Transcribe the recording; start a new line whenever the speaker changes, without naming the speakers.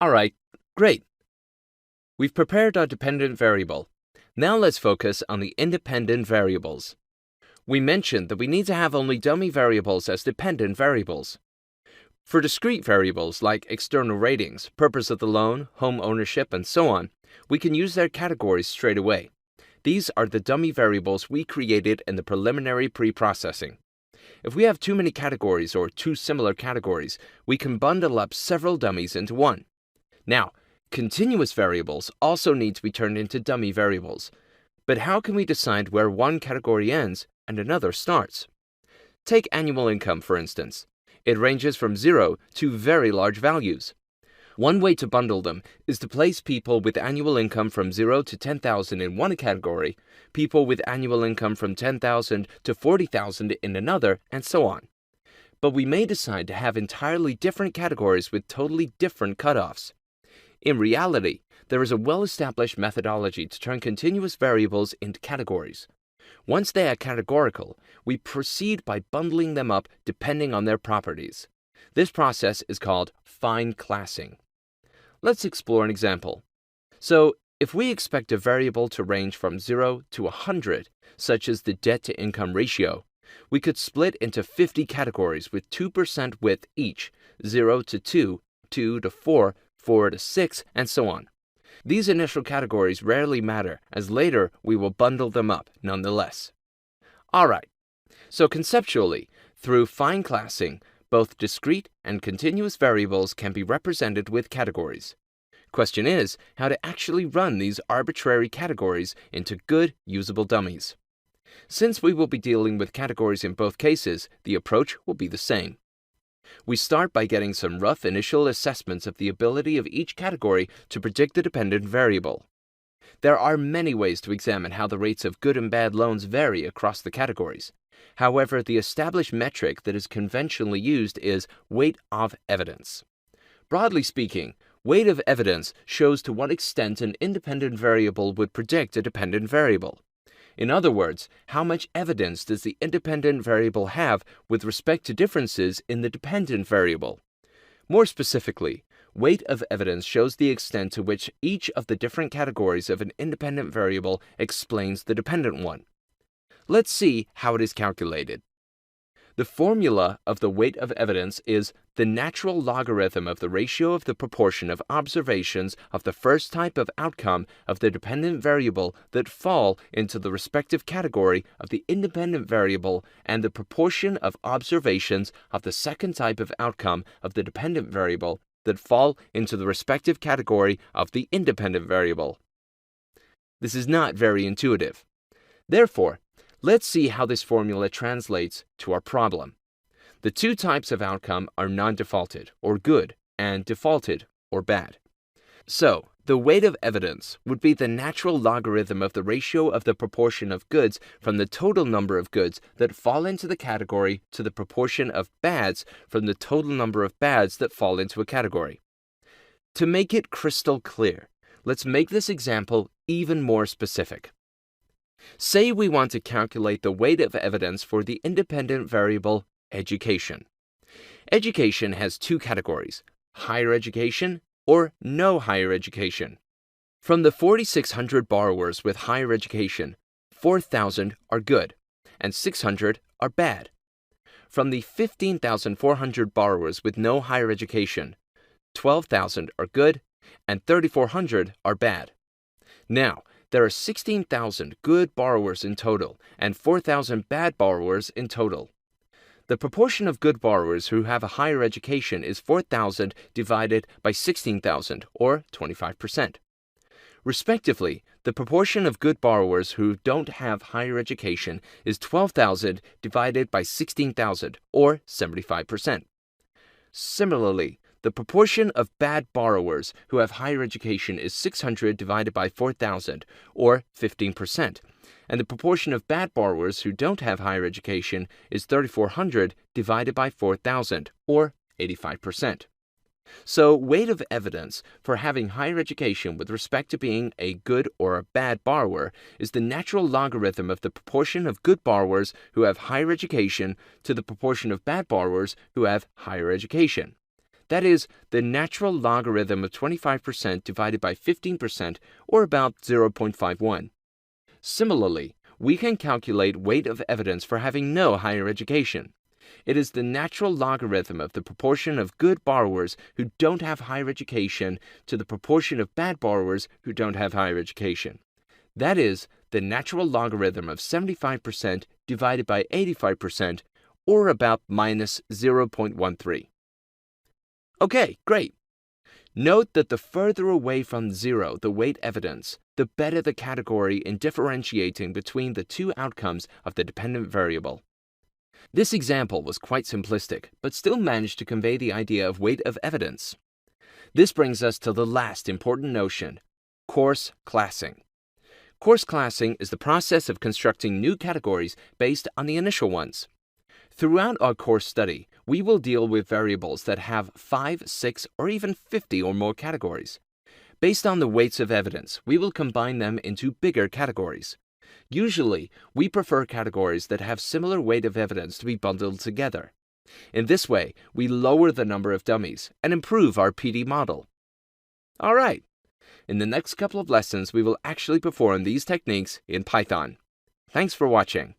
All right, great. We've prepared our dependent variable. Now let's focus on the independent variables. We mentioned that we need to have only dummy variables as dependent variables. For discrete variables like external ratings, purpose of the loan, home ownership, and so on, we can use their categories straight away. These are the dummy variables we created in the preliminary pre-processing. If we have too many categories or two similar categories, we can bundle up several dummies into one. Now, continuous variables also need to be turned into dummy variables. But how can we decide where one category ends and another starts? Take annual income, for instance. It ranges from 0 to very large values. One way to bundle them is to place people with annual income from 0 to 10,000 in one category, people with annual income from 10,000 to 40,000 in another, and so on. But we may decide to have entirely different categories with totally different cutoffs. In reality, there is a well-established methodology to turn continuous variables into categories. Once they are categorical, we proceed by bundling them up depending on their properties. This process is called fine classing. Let's explore an example. So, if we expect a variable to range from 0 to 100, such as the debt-to-income ratio, we could split into 50 categories with 2% width each, 0 to 2, 2 to 4, 4 to 6, and so on. These initial categories rarely matter, as later we will bundle them up nonetheless. Alright, so conceptually, through fine classing, both discrete and continuous variables can be represented with categories. Question is how to actually run these arbitrary categories into good, usable dummies. Since we will be dealing with categories in both cases, the approach will be the same. We start by getting some rough initial assessments of the ability of each category to predict the dependent variable. There are many ways to examine how the rates of good and bad loans vary across the categories. However, the established metric that is conventionally used is weight of evidence. Broadly speaking, weight of evidence shows to what extent an independent variable would predict a dependent variable. In other words, how much evidence does the independent variable have with respect to differences in the dependent variable? More specifically, weight of evidence shows the extent to which each of the different categories of an independent variable explains the dependent one. Let's see how it is calculated. The formula of the weight of evidence is the natural logarithm of the ratio of the proportion of observations of the first type of outcome of the dependent variable that fall into the respective category of the independent variable and the proportion of observations of the second type of outcome of the dependent variable that fall into the respective category of the independent variable. This is not very intuitive. Therefore, let's see how this formula translates to our problem. The two types of outcome are non-defaulted, or good, and defaulted, or bad. So, the weight of evidence would be the natural logarithm of the ratio of the proportion of goods from the total number of goods that fall into the category to the proportion of bads from the total number of bads that fall into a category. To make it crystal clear, let's make this example even more specific. Say we want to calculate the weight of evidence for the independent variable education. Education has two categories, higher education or no higher education. From the 4,600 borrowers with higher education, 4,000 are good and 600 are bad. From the 15,400 borrowers with no higher education, 12,000 are good and 3,400 are bad. Now, there are 16,000 good borrowers in total and 4,000 bad borrowers in total. The proportion of good borrowers who have a higher education is 4,000 divided by 16,000, or 25%. Respectively, the proportion of good borrowers who don't have higher education is 12,000 divided by 16,000, or 75%. Similarly, the proportion of bad borrowers who have higher education is 600 divided by 4,000, or 15%, and the proportion of bad borrowers who don't have higher education is 3,400 divided by 4,000, or 85%. So, weight of evidence for having higher education with respect to being a good or a bad borrower is the natural logarithm of the proportion of good borrowers who have higher education to the proportion of bad borrowers who have higher education. That is, the natural logarithm of 25% divided by 15%, or about 0.51. Similarly, we can calculate weight of evidence for having no higher education. It is the natural logarithm of the proportion of good borrowers who don't have higher education to the proportion of bad borrowers who don't have higher education. That is, the natural logarithm of 75% divided by 85%, or about minus 0.13. Okay, great. Note that the further away from zero the weight evidence, the better the category in differentiating between the two outcomes of the dependent variable. This example was quite simplistic, but still managed to convey the idea of weight of evidence. This brings us to the last important notion, coarse classing. Coarse classing is the process of constructing new categories based on the initial ones. Throughout our course study, we will deal with variables that have 5, 6, or even 50 or more categories. Based on the weights of evidence, we will combine them into bigger categories. Usually, we prefer categories that have similar weight of evidence to be bundled together. In this way, we lower the number of dummies and improve our PD model. All right. In the next couple of lessons, we will actually perform these techniques in Python. Thanks for watching.